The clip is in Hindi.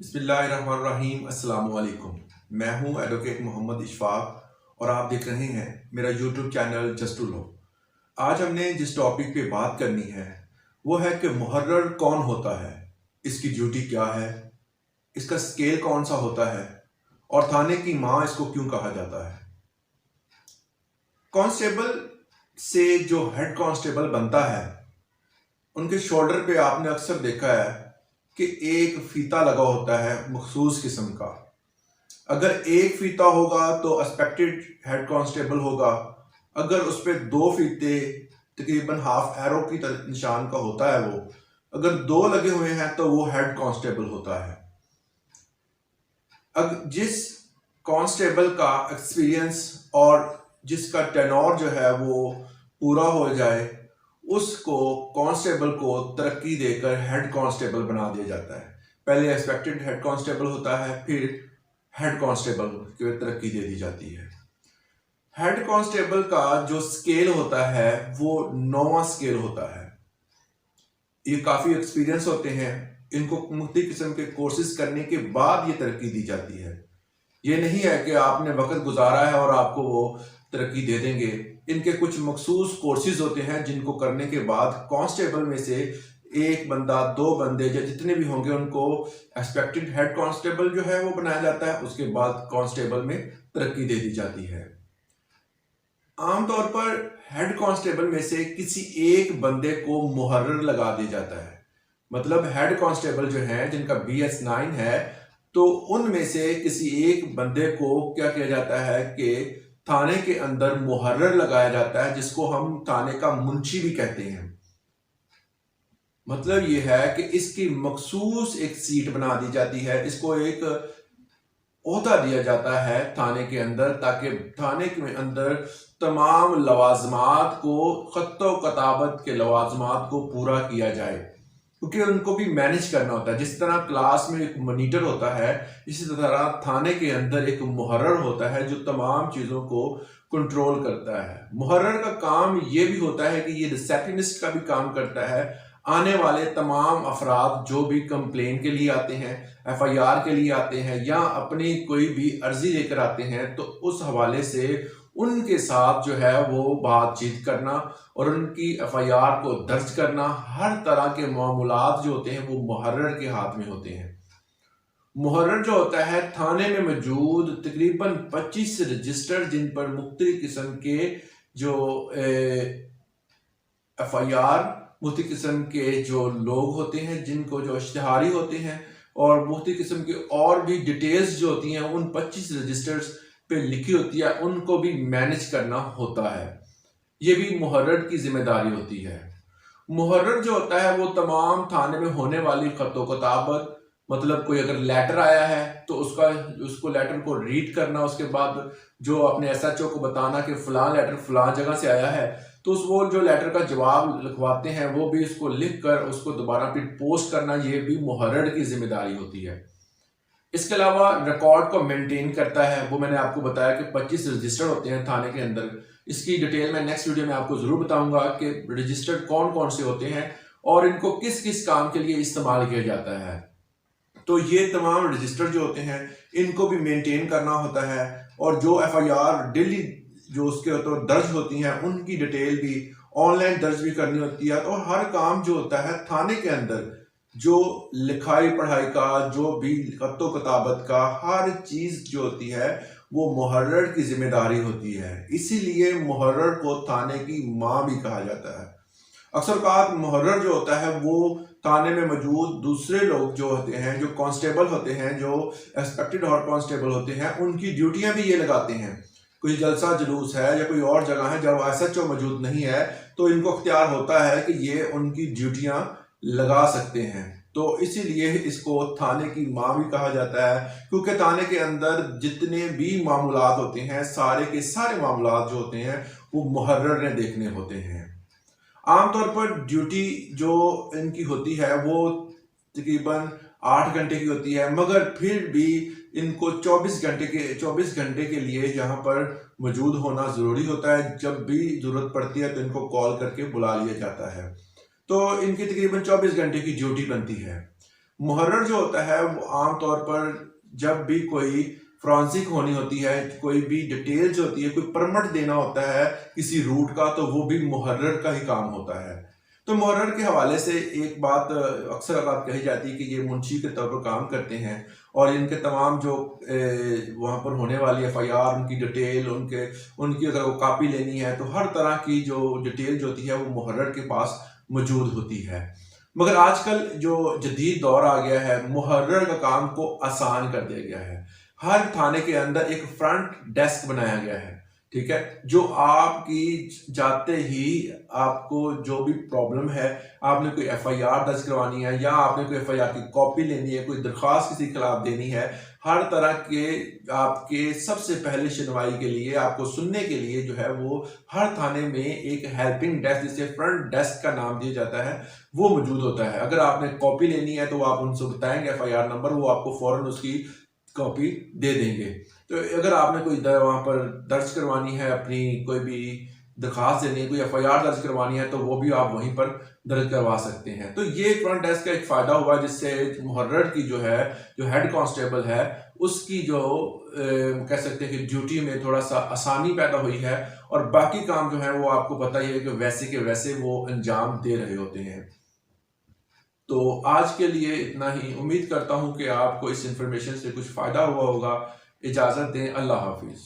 बिस्मिल्लाहिर्रहमानिर्रहीम अस्सलाम वालेकुम। मैं हूं एडवोकेट मोहम्मद इशफाक और आप देख रहे हैं मेरा YouTube channel just to low. आज हमने जिस टॉपिक पे बात करनी है वो है कि मुहर्रर कौन होता है, इसकी ड्यूटी क्या है, इसका स्केल कौन सा होता है और थाने की माँ इसको क्यों कहा जाता है। कांस्टेबल से जो हेड कांस्टेबल बनता है उनके शोल्डर पे आपने अक्सर देखा है कि एक फीता लगा होता है मखसूस किस्म का। अगर एक फीता होगा तो एक्सपेक्टेड हेड कांस्टेबल होगा। अगर उस पर दो फीते तकरीबन हाफ एरो की निशान का होता है, वो अगर दो लगे हुए हैं तो वो हेड कांस्टेबल होता है। अब जिस कांस्टेबल का एक्सपीरियंस और जिसका टेनोर जो है वो पूरा हो जाए उसको कांस्टेबल को तरक्की देकर हेड कांस्टेबल बना दिया जाता है। पहले एक्सपेक्टेड हेड कांस्टेबल होता है, फिर हेड कांस्टेबल की तरक्की दे दी जाती है। हेड कांस्टेबल का जो स्केल होता है वो 9वां स्केल होता है। ये काफी एक्सपीरियंस होते हैं, इनको मुख्तलिफ किस्म के कोर्सेज करने के बाद ये तरक्की दी जाती है। ये नहीं है कि आपने वक्त गुजारा है और आपको वो तरक्की दे देंगे। इनके कुछ मखसूस कोर्सेज होते हैं जिनको करने के बाद कांस्टेबल में से एक बंदा, दो बंदे या जितने भी होंगे उनको एक्सपेक्टेड हेड कांस्टेबल जो है वो बनाया जाता है। उसके बाद कांस्टेबल में तरक्की दे दी जाती है। आमतौर पर हेड कांस्टेबल में से किसी एक बंदे को मुहर्रर लगा दिया जाता है। मतलब हेड कांस्टेबल जो है जिनका BS9 है तो उनमें से किसी एक बंदे को क्या किया जाता है कि थाने के अंदर मुहर्रर लगाया जाता है, जिसको हम थाने का मुंशी भी कहते हैं। मतलब ये है कि इसकी मखसूस एक सीट बना दी जाती है, इसको एक ओहदा दिया जाता है थाने के अंदर, ताकि थाने के अंदर तमाम लवाजमात को, खत्तो कताबत के लवाजमात को पूरा किया जाए, क्योंकि उनको भी मैनेज करना होता है। जिस तरह क्लास में एक मॉनिटर होता है, इसी तरह थाने के अंदर एक मुहर्रर होता है जो तमाम चीज़ों को कंट्रोल करता है। मुहर्रर का काम ये भी होता है कि ये रिसेप्शनिस्ट का भी काम करता है। आने वाले तमाम अफराद जो भी कंप्लेन के लिए आते हैं, FIR के लिए आते हैं या अपनी कोई भी अर्जी लेकर आते हैं, तो उस हवाले से उनके साथ जो है वो बातचीत करना और उनकी FIR को दर्ज करना, हर तरह के मामूलात जो होते हैं वो मुहर्रर के हाथ में होते हैं। मुहर्रर जो होता है थाने में मौजूद तकरीबन 25 रजिस्टर, जिन पर मुख्तलिफ किस्म के जो FIR, मुख्तलिफ किस्म के जो लोग होते हैं, जिनको जो इश्तिहारी होते हैं और मुख्तलिफ किस्म की और भी डिटेल्स जो होती हैं उन 25 रजिस्टर्स पे लिखी होती है, उनको भी मैनेज करना होता है। ये भी मुहर्रर की जिम्मेदारी होती है। मुहर्रर जो होता है वो तमाम थाने में होने वाली खतो किताबत, मतलब कोई अगर लेटर आया है तो उसको लेटर को रीड करना, उसके बाद जो अपने SHO को बताना कि फलां लेटर फलां जगह से आया है, तो वो जो लेटर का जवाब लिखवाते हैं वो भी उसको लिख कर उसको दोबारा फिर पोस्ट करना, ये भी मुहर्रर की जिम्मेदारी होती है। इसके अलावा रिकॉर्ड को मेंटेन करता है। वो मैंने आपको बताया कि 25 रजिस्टर होते हैं थाने के अंदर। इसकी डिटेल मैं नेक्स्ट वीडियो में आपको जरूर बताऊंगा कि रजिस्टर कौन कौन से होते हैं और इनको किस किस काम के लिए इस्तेमाल किया जाता है। तो ये तमाम रजिस्टर जो होते हैं इनको भी मेंटेन करना होता है, और जो FIR डेली जो उसके तो दर्ज होती हैं उनकी डिटेल भी ऑनलाइन दर्ज भी करनी होती है। और हर काम जो होता है थाने के अंदर, जो लिखाई पढ़ाई का, जो भी खत्तो किताबत का, हर चीज जो होती है वो मुहर्रर की जिम्मेदारी होती है। इसीलिए मुहर्रर को थाने की माँ भी कहा जाता है। अक्सर औक़ात मुहर्रर जो होता है वो थाने में मौजूद दूसरे लोग जो होते हैं, जो कांस्टेबल होते हैं, जो एक्सपेक्टेड हेड कांस्टेबल होते हैं, उनकी ड्यूटियां भी ये लगाते हैं। कोई जलसा जुलूस है या कोई और जगह है जब SHO मौजूद नहीं है तो इनको अख्तियार होता है कि ये उनकी ड्यूटियां लगा सकते हैं। तो इसीलिए इसको थाने की माँ भी कहा जाता है, क्योंकि थाने के अंदर जितने भी मामूलात होते हैं, सारे के सारे मामूलात जो होते हैं वो मुहर्रर ने देखने होते हैं। आमतौर पर ड्यूटी जो इनकी होती है वो तकरीबन 8 घंटे की होती है, मगर फिर भी इनको 24 घंटे के लिए यहाँ पर मौजूद होना ज़रूरी होता है। जब भी ज़रूरत पड़ती है तो इनको कॉल करके बुला लिया जाता है। तो इनकी तकरीबन 24 घंटे की ड्यूटी बनती है। मुहर्रर जो होता है वो आम तौर पर जब भी कोई फॉरेंसिक होनी होती है, कोई भी डिटेल जो होती है, कोई परमिट देना होता है किसी रूट का, तो वो भी मुहर्रर का ही काम होता है। तो मुहर्रर के हवाले से एक बात अक्सर औक़ात कही जाती है कि ये मुंशी के तौर पर काम करते हैं और इनके तमाम जो वहाँ पर होने वाली एफआईआर, उनकी डिटेल, उनकी अगर वो कॉपी लेनी है तो हर तरह की जो डिटेल जो होती है वो मुहर्रर के पास मौजूद होती है। मगर आजकल जो जदीद दौर आ गया है, मुहर्रर का काम को आसान कर दिया गया है। हर थाने के अंदर एक फ्रंट डेस्क बनाया गया है, ठीक है, जो आपकी जाते ही आपको जो भी प्रॉब्लम है, आपने कोई एफआईआर दर्ज करवानी है या आपने कोई एफआईआर की कॉपी लेनी है, कोई दरख्वास्त किसी के खिलाफ देनी है, हर तरह के आपके सबसे पहले सुनवाई के लिए, आपको सुनने के लिए जो है वो हर थाने में एक हेल्पिंग डेस्क, जिसे फ्रंट डेस्क का नाम दिया जाता है, वो मौजूद होता है। अगर आपने कॉपी लेनी है तो आप उनसे बताएंगे एफआईआर नंबर, वो आपको फौरन उसकी कॉपी दे देंगे। तो अगर आपने कोई वहाँ पर दर्ज करवानी है, अपनी कोई भी दरख्वास्त देनी है, कोई एफआईआर दर्ज करवानी है, तो वो भी आप वहीं पर दर्ज करवा सकते हैं। तो ये फ्रंट डेस्क का एक फ़ायदा हुआ जिससे मुहर्रर की जो हेड कांस्टेबल है, उसकी जो कह सकते हैं कि ड्यूटी में थोड़ा सा आसानी पैदा हुई है और बाकी काम जो है वो आपको पता ही है कि वैसे के वैसे वो अंजाम दे रहे होते हैं। तो आज के लिए इतना ही। उम्मीद करता हूँ कि आपको इस इंफॉर्मेशन से कुछ फ़ायदा हुआ होगा। इजाज़त दें। अल्लाह हाफिज़।